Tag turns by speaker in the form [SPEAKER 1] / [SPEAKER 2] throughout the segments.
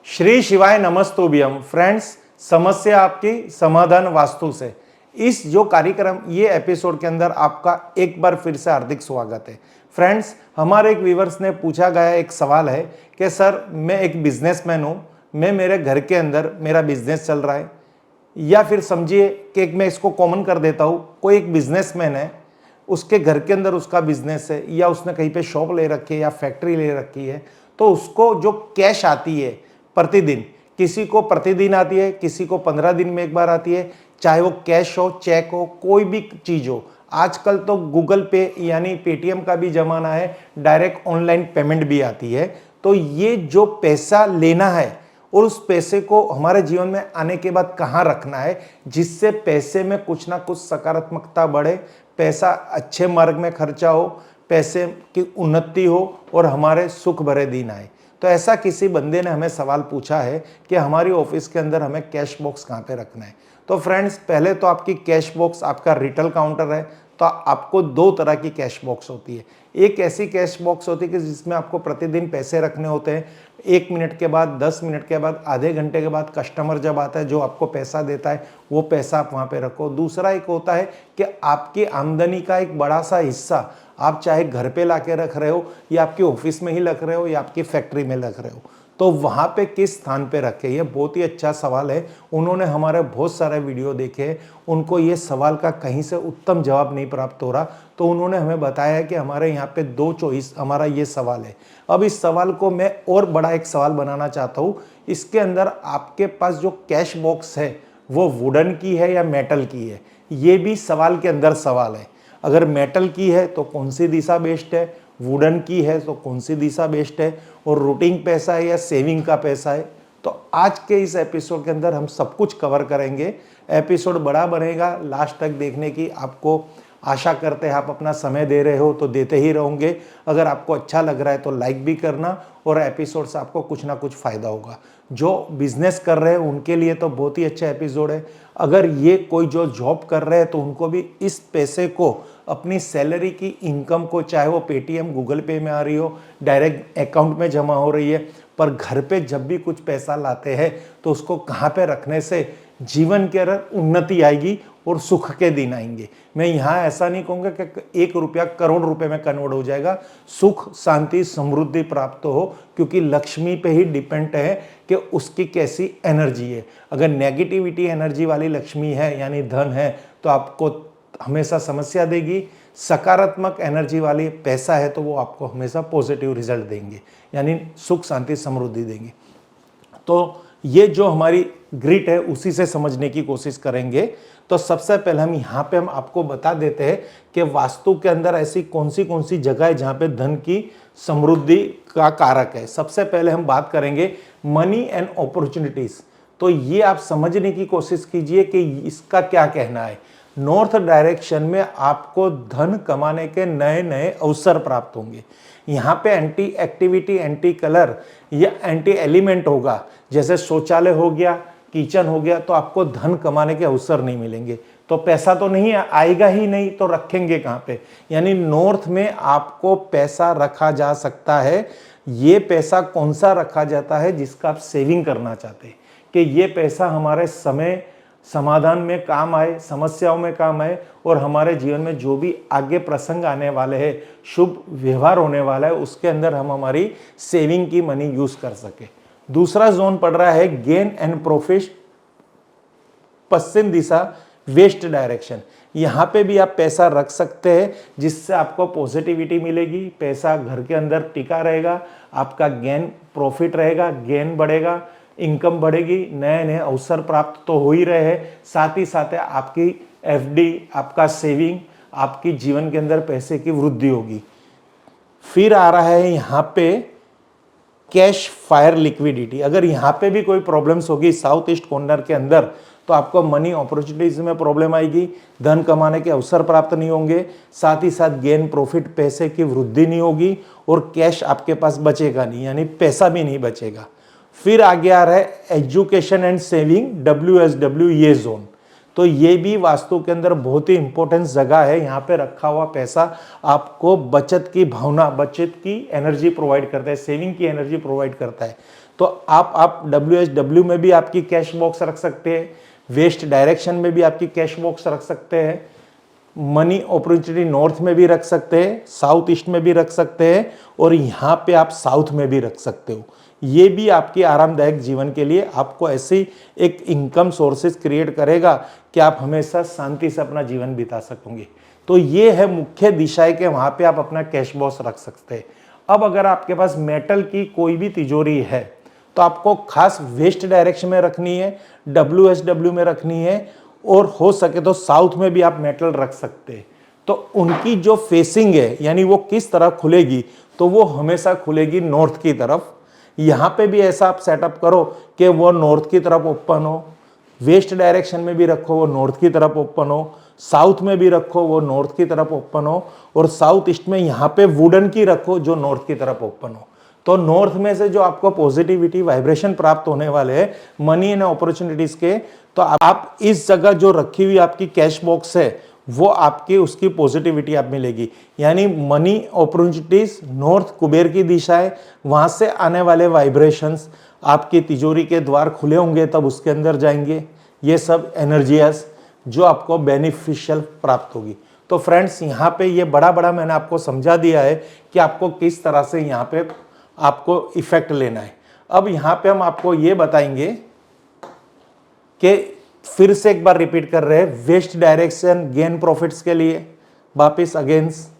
[SPEAKER 1] श्री शिवाय नमस्तुभ्यम। फ्रेंड्स, समस्या आपकी समाधान वास्तु से इस जो कार्यक्रम ये एपिसोड के अंदर आपका एक बार फिर से हार्दिक स्वागत है। फ्रेंड्स, हमारे एक व्यूवर्स ने पूछा गया एक सवाल है कि सर मैं एक बिजनेसमैन हूँ, मैं मेरे घर के अंदर मेरा बिजनेस चल रहा है, या फिर समझिए कि मैं इसको कॉमन कर देता हूँ, कोई एक बिजनेसमैन है, उसके घर के अंदर उसका बिजनेस है या उसने कहीं पे शॉप ले रखी है या फैक्ट्री ले रखी है, तो उसको जो कैश आती है प्रतिदिन, किसी को प्रतिदिन आती है, किसी को 15 दिन में एक बार आती है, चाहे वो कैश हो, चेक हो, कोई भी चीज हो। आजकल तो गूगल पे यानी पेटीएम का भी जमाना है, डायरेक्ट ऑनलाइन पेमेंट भी आती है। तो ये जो पैसा लेना है और उस पैसे को हमारे जीवन में आने के बाद कहाँ रखना है, जिससे पैसे में कुछ ना कुछ सकारात्मकता बढ़े, पैसा अच्छे मार्ग में खर्चा हो, पैसे की उन्नति हो और हमारे सुख भरे दिन आए। तो ऐसा किसी बंदे ने हमें सवाल पूछा है कि हमारी ऑफिस के अंदर हमें कैश बॉक्स कहाँ पे रखना है। तो फ्रेंड्स, पहले तो आपकी कैश बॉक्स आपका रिटेल काउंटर है, तो आपको दो तरह की कैश बॉक्स होती है। एक ऐसी कैश बॉक्स होती है कि जिसमें आपको प्रतिदिन पैसे रखने होते हैं। 1 मिनट के बाद, 10 मिनट के बाद, आधे घंटे के बाद कस्टमर जब आता है जो आपको पैसा देता है, वो पैसा आप वहाँ पे रखो। दूसरा एक होता है कि आपकी आमदनी का एक बड़ा सा हिस्सा आप चाहे घर पे ला के रख रहे हो या आपके ऑफिस में ही रख रहे हो या आपकी फैक्ट्री में रख रहे हो, तो वहाँ पे किस स्थान पे रखे। ये बहुत ही अच्छा सवाल है। उन्होंने हमारे बहुत सारे वीडियो देखे हैं, उनको ये सवाल का कहीं से उत्तम जवाब नहीं प्राप्त हो रहा, तो उन्होंने हमें बताया कि हमारे यहाँ पे 2 चॉइस हमारा ये सवाल है। अब इस सवाल को मैं और बड़ा एक सवाल बनाना चाहता हूँ। इसके अंदर आपके पास जो कैश बॉक्स है वो वुडन की है या मेटल की है, ये भी सवाल के अंदर सवाल है। अगर मेटल की है तो कौन सी दिशा बेस्ट है, वुडन की है तो कौन सी दिशा बेस्ट है, और रूटिंग पैसा है या सेविंग का पैसा है। तो आज के इस एपिसोड के अंदर हम सब कुछ कवर करेंगे। एपिसोड बड़ा बनेगा, लास्ट तक देखने की आपको आशा करते हैं। आप अपना समय दे रहे हो तो देते ही रहोगे। अगर आपको अच्छा लग रहा है तो लाइक भी करना, और एपिसोड से आपको कुछ ना कुछ फ़ायदा होगा। जो बिजनेस कर रहे हैं उनके लिए तो बहुत ही अच्छा एपिसोड है। अगर ये कोई जो जॉब कर रहे हैं तो उनको भी इस पैसे को, अपनी सैलरी की इनकम को, चाहे वो पेटीएम गूगल पे में आ रही हो, डायरेक्ट अकाउंट में जमा हो रही है, पर घर पे जब भी कुछ पैसा लाते हैं तो उसको कहाँ पे रखने से जीवन के अंदर उन्नति आएगी और सुख के दिन आएंगे। मैं यहाँ ऐसा नहीं कहूँगा कि 1 रुपया करोड़ रुपए में कन्वर्ट हो जाएगा। सुख, शांति, समृद्धि प्राप्त हो, क्योंकि लक्ष्मी पे ही डिपेंड है कि उसकी कैसी एनर्जी है। अगर नेगेटिविटी एनर्जी वाली लक्ष्मी है यानी धन है तो आपको हमेशा समस्या देगी। सकारात्मक एनर्जी वाली पैसा है तो वो आपको हमेशा पॉजिटिव रिजल्ट देंगे, यानी सुख, शांति, समृद्धि देंगे। तो ये जो हमारी ग्रिड है उसी से समझने की कोशिश करेंगे। तो सबसे पहले हम आपको बता देते हैं कि वास्तु के अंदर ऐसी कौन सी जगह है जहाँ पे धन की समृद्धि का कारक है। सबसे पहले हम बात करेंगे मनी एंड अपॉर्चुनिटीज। तो ये आप समझने की कोशिश कीजिए कि इसका क्या कहना है। नॉर्थ डायरेक्शन में आपको धन कमाने के नए नए अवसर प्राप्त होंगे। यहाँ पे एंटी एक्टिविटी, एंटी कलर या एंटी एलिमेंट होगा, जैसे शौचालय हो गया, किचन हो गया, तो आपको धन कमाने के अवसर नहीं मिलेंगे। तो पैसा तो नहीं आएगा ही नहीं, तो रखेंगे कहाँ पे। यानी नॉर्थ में आपको पैसा रखा जा सकता है। ये पैसा कौन सा रखा जाता है, जिसका आप सेविंग करना चाहते हैं कि ये पैसा हमारे समय समाधान में काम आए, समस्याओं में काम आए, और हमारे जीवन में जो भी आगे प्रसंग आने वाले हैं, शुभ व्यवहार होने वाला है, उसके अंदर हम हमारी सेविंग की मनी यूज कर सके। दूसरा जोन पड़ रहा है gain and profit, Paschim Disha, west direction. यहाँ पे भी आप पैसा रख सकते हैं, जिससे आपको पॉजिटिविटी मिलेगी, पैसा घर के अंदर टिका रहेगा, आपका गेन प्रॉफिट रहेगा, गेन बढ़ेगा, इनकम बढ़ेगी, नए नए अवसर प्राप्त तो हो ही रहे हैं, साथ ही साथ आपकी एफडी, आपका सेविंग, आपकी जीवन के अंदर पैसे की वृद्धि होगी। फिर आ रहा है यहाँ पे कैश फायर लिक्विडिटी। अगर यहाँ पे भी कोई प्रॉब्लम्स होगी साउथ ईस्ट कॉर्नर के अंदर, तो आपको मनी अपॉर्चुनिटीज में प्रॉब्लम आएगी, धन कमाने के अवसर प्राप्त नहीं होंगे, साथ ही साथ गेन प्रॉफिट, पैसे की वृद्धि नहीं होगी, और कैश आपके पास बचेगा नहीं, यानी पैसा भी नहीं बचेगा। फिर आगे आ रहा है एजुकेशन एंड सेविंग, WSW ये जोन। तो ये भी वास्तु के अंदर बहुत ही इंपॉर्टेंट जगह है। यहाँ पे रखा हुआ पैसा आपको बचत की भावना, बचत की एनर्जी प्रोवाइड करता है, सेविंग की एनर्जी प्रोवाइड करता है। तो आप WSW में भी आपकी कैश बॉक्स रख सकते हैं, वेस्ट डायरेक्शन में भी आपकी कैश बॉक्स रख सकते हैं, मनी अपॉर्चुनिटी नॉर्थ में भी रख सकते हैं, साउथ ईस्ट में भी रख सकते हैं, और यहाँ पे आप साउथ में भी रख सकते हो। ये भी आपके आरामदायक जीवन के लिए आपको ऐसी एक इनकम सोर्सेज क्रिएट करेगा कि आप हमेशा शांति से अपना जीवन बिता सकोगे। तो ये है मुख्य दिशा कि वहाँ पे आप अपना कैश बॉक्स रख सकते हैं। अब अगर आपके पास मेटल की कोई भी तिजोरी है तो आपको खास वेस्ट डायरेक्शन में रखनी है, WSW में रखनी है, और हो सके तो साउथ में भी आप मेटल रख सकते हैं। तो उनकी जो फेसिंग है यानी वो किस तरह खुलेगी, तो वो हमेशा खुलेगी नॉर्थ की तरफ। यहाँ पे भी ऐसा आप सेटअप करो कि वो नॉर्थ की तरफ ओपन हो, वेस्ट डायरेक्शन में भी रखो वो नॉर्थ की तरफ ओपन हो, साउथ में भी रखो वो नॉर्थ की तरफ ओपन हो, और साउथ ईस्ट में यहाँ पे वुडन की रखो जो नॉर्थ की तरफ ओपन हो। तो नॉर्थ में से जो आपको पॉजिटिविटी वाइब्रेशन प्राप्त होने वाले हैं मनी एंड अपॉर्चुनिटीज के, तो आप इस जगह जो रखी हुई आपकी कैश बॉक्स है वो आपकी उसकी पॉजिटिविटी आप मिलेगी। यानी मनी अपॉर्चुनिटीज नॉर्थ कुबेर की दिशा है, वहां से आने वाले वाइब्रेशंस आपकी तिजोरी के द्वार खुले होंगे तब उसके अंदर जाएंगे। ये सब एनर्जीज जो आपको बेनिफिशियल प्राप्त होगी। तो फ्रेंड्स यहाँ पे ये बड़ा मैंने आपको समझा दिया है कि आपको किस तरह से यहाँ पे आपको इफेक्ट लेना है। अब यहाँ पे हम आपको ये बताएंगे कि फिर से एक बार रिपीट कर रहे हैं, वेस्ट डायरेक्शन गेन प्रॉफिट्स के लिए वापिस अगेंस्ट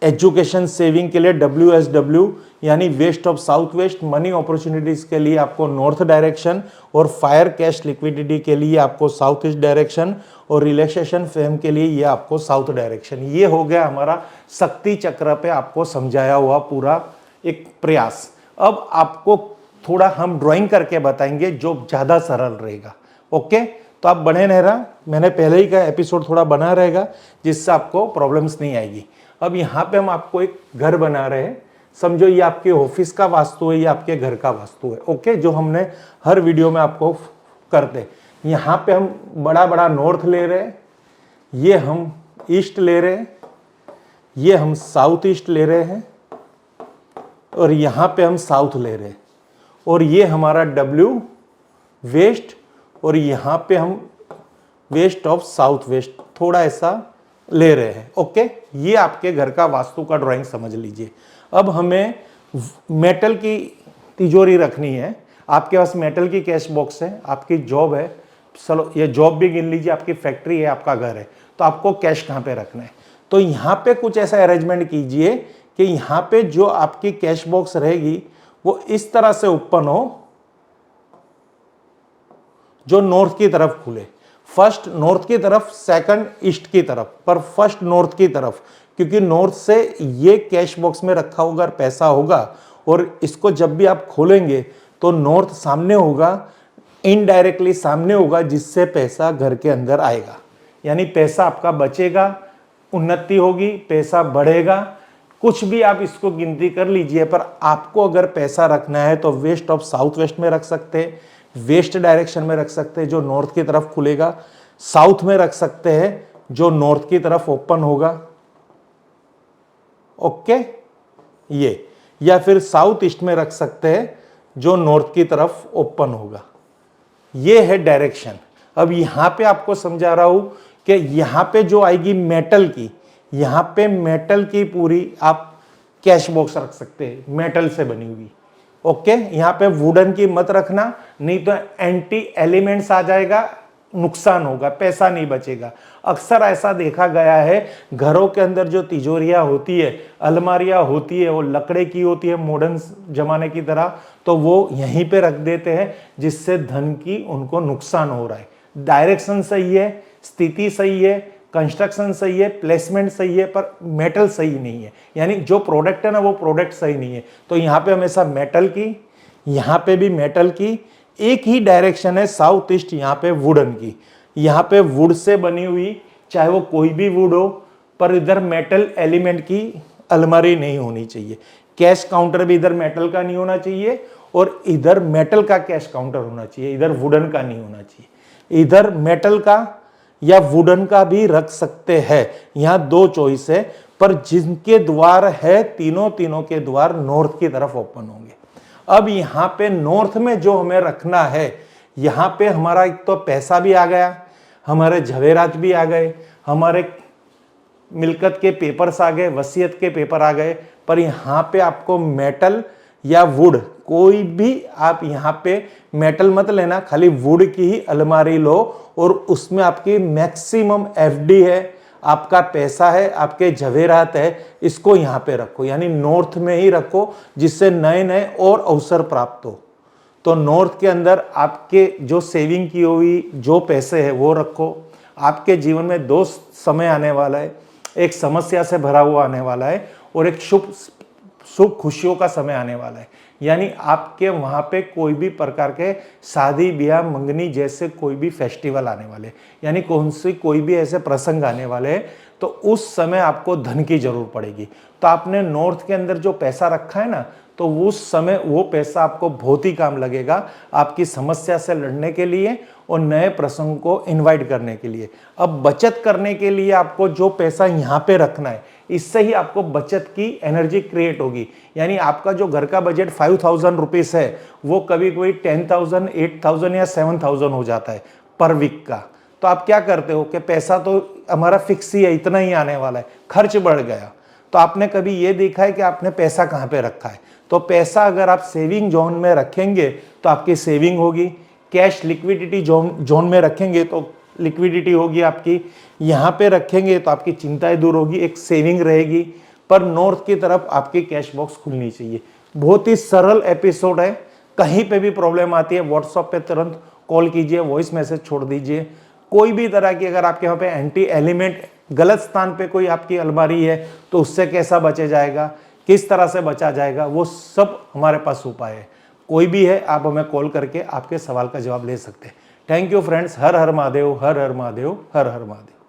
[SPEAKER 1] एजुकेशन सेविंग के लिए WSW यानी west of south west, money opportunities के लिए आपको नॉर्थ डायरेक्शन, और फायर कैश लिक्विडिटी के लिए आपको साउथ ईस्ट डायरेक्शन, और रिलैक्सेशन फेम के लिए ये आपको साउथ डायरेक्शन। ये हो गया हमारा शक्ति चक्र पे आपको समझाया हुआ पूरा एक प्रयास। अब आपको थोड़ा हम ड्राइंग करके बताएंगे जो ज़्यादा सरल रहेगा। ओके, तो आप बने रहना, मैंने पहले ही कहा एपिसोड थोड़ा बना रहेगा जिससे आपको प्रॉब्लम्स नहीं आएगी। अब यहाँ पे हम आपको एक घर बना रहे हैं, समझो ये आपके ऑफिस का वास्तु है, ये आपके घर का वास्तु है। ओके, जो हमने हर वीडियो में आपको करते। यहाँ पे हम बड़ा नॉर्थ ले रहे हैं, ये हम ईस्ट ले रहे हैं, ये हम साउथ ईस्ट ले रहे हैं, और यहाँ पे हम साउथ ले रहे हैं, और ये हमारा W वेस्ट, और यहाँ पे हम वेस्ट ऑफ साउथ वेस्ट थोड़ा ऐसा ले रहे हैं। ओके, ये आपके घर का वास्तु का ड्राइंग समझ लीजिए। अब हमें मेटल की तिजोरी रखनी है। आपके पास मेटल की कैश बॉक्स है, आपकी जॉब है, चलो ये जॉब भी गिन लीजिए, आपकी फैक्ट्री है, आपका घर है, तो आपको कैश कहाँ पे रखना है। तो यहाँ पे कुछ ऐसा अरेंजमेंट कीजिए कि यहाँ पे जो आपकी कैश बॉक्स रहेगी वो इस तरह से ओपन हो जो नॉर्थ की तरफ खुले। फर्स्ट नॉर्थ की तरफ, सेकंड ईस्ट की तरफ, पर फर्स्ट नॉर्थ की तरफ, क्योंकि नॉर्थ से ये कैश बॉक्स में रखा होगा और पैसा होगा, और इसको जब भी आप खोलेंगे तो नॉर्थ सामने होगा, इनडायरेक्टली सामने होगा, जिससे पैसा घर के अंदर आएगा। यानी पैसा आपका बचेगा, उन्नति होगी, पैसा बढ़ेगा। कुछ भी आप इसको गिनती कर लीजिए, पर आपको अगर पैसा रखना है तो वेस्ट ऑफ साउथ वेस्ट में रख सकते हैं, वेस्ट डायरेक्शन में रख सकते हैं जो नॉर्थ की तरफ खुलेगा, साउथ में रख सकते हैं जो नॉर्थ की तरफ ओपन होगा। ओके, ये, या फिर साउथ ईस्ट में रख सकते हैं जो नॉर्थ की तरफ ओपन होगा। ये है डायरेक्शन। अब यहां पे आपको समझा रहा हूं कि यहां पे जो आएगी मेटल की, यहां पे मेटल की पूरी आप कैश बॉक्स रख सकते हैं, मेटल से बनी हुई। ओके, यहां पे वुडन की मत रखना, नहीं तो एंटी एलिमेंट्स आ जाएगा, नुकसान होगा, पैसा नहीं बचेगा। अक्सर ऐसा देखा गया है, घरों के अंदर जो तिजोरियां होती है, अलमारियां होती है, वो लकड़े की होती है मॉडर्न जमाने की तरह, तो वो यहीं पे रख देते हैं, जिससे धन की उनको नुकसान हो रहा है। डायरेक्शन सही है, स्थिति सही है, कंस्ट्रक्शन सही है, प्लेसमेंट सही है, पर मेटल सही नहीं है। यानी जो प्रोडक्ट है ना, वो प्रोडक्ट सही नहीं है। तो यहाँ पे हमेशा मेटल की, यहाँ पे भी मेटल की, एक ही डायरेक्शन है साउथ ईस्ट, यहाँ पे वुडन की। यहाँ पे वुड से बनी हुई, चाहे वो कोई भी वुड हो, पर इधर मेटल एलिमेंट की अलमारी नहीं होनी चाहिए। कैश काउंटर भी इधर मेटल का नहीं होना चाहिए, और इधर मेटल का कैश काउंटर होना चाहिए, इधर वुडन का नहीं होना चाहिए। इधर मेटल का या वुडन का भी रख सकते हैं, यहाँ दो चॉइस है, पर जिनके द्वार है तीनों के द्वार नॉर्थ की तरफ ओपन होंगे। अब यहाँ पे नॉर्थ में जो हमें रखना है, यहाँ पे हमारा एक तो पैसा भी आ गया, हमारे जवेरात भी आ गए, हमारे मिल्कत के पेपर्स आ गए, वसीयत के पेपर आ गए, पर यहाँ पे आपको मेटल या वुड, कोई भी आप यहाँ पे मेटल मत लेना, खाली वुड की ही अलमारी लो और उसमें आपकी मैक्सिमम एफडी है, आपका पैसा है, आपके जवेरात है, इसको यहाँ पे रखो, यानी नॉर्थ में ही रखो, जिससे नए नए और अवसर प्राप्त हो। तो नॉर्थ के अंदर आपके जो सेविंग की हुई जो पैसे है वो रखो। आपके जीवन में दो समय आने वाला है, एक समस्या से भरा हुआ आने वाला है और एक शुभ सुख खुशियों का समय आने वाला है। यानी आपके वहाँ पे कोई भी प्रकार के शादी ब्याह मंगनी जैसे कोई भी फेस्टिवल आने वाले, यानी कौन सी कोई भी ऐसे प्रसंग आने वाले हैं, तो उस समय आपको धन की जरूर पड़ेगी। तो आपने नॉर्थ के अंदर जो पैसा रखा है ना, तो उस समय वो पैसा आपको बहुत ही काम लगेगा, आपकी समस्या से लड़ने के लिए और नए प्रसंग को इनवाइट करने के लिए। अब बचत करने के लिए आपको जो पैसा यहाँ पे रखना है, इससे ही आपको बचत की एनर्जी क्रिएट होगी। यानी आपका जो घर का बजट 5000 रुपीस है, वो कभी कोई 10,000, 8,000 या 7,000 हो जाता है पर वीक का। तो आप क्या करते हो कि पैसा तो हमारा फिक्स ही है, इतना ही आने वाला है, खर्च बढ़ गया। तो आपने कभी ये देखा है कि आपने पैसा कहाँ पे रखा है? तो पैसा अगर आप सेविंग जोन में रखेंगे तो आपकी सेविंग होगी, कैश लिक्विडिटी जोन में रखेंगे तो लिक्विडिटी होगी आपकी, यहाँ पे रखेंगे तो आपकी चिंताएं दूर होगी, एक सेविंग रहेगी। पर नॉर्थ की तरफ आपकी कैश बॉक्स खुलनी चाहिए। बहुत ही सरल एपिसोड है, कहीं पे भी प्रॉब्लम आती है व्हाट्सएप पे तुरंत कॉल कीजिए, वॉइस मैसेज छोड़ दीजिए। कोई भी तरह की अगर आपके यहाँ पे एंटी एलिमेंट गलत स्थान पे कोई आपकी अलमारी है तो उससे कैसा बचा जाएगा, किस तरह से बचा जाएगा, वो सब हमारे पास उपाय है। कोई भी है, आप हमें कॉल करके आपके सवाल का जवाब ले सकते हैं। Thank you friends. Her her Mahadev, her her Mahadev, her her Mahadev.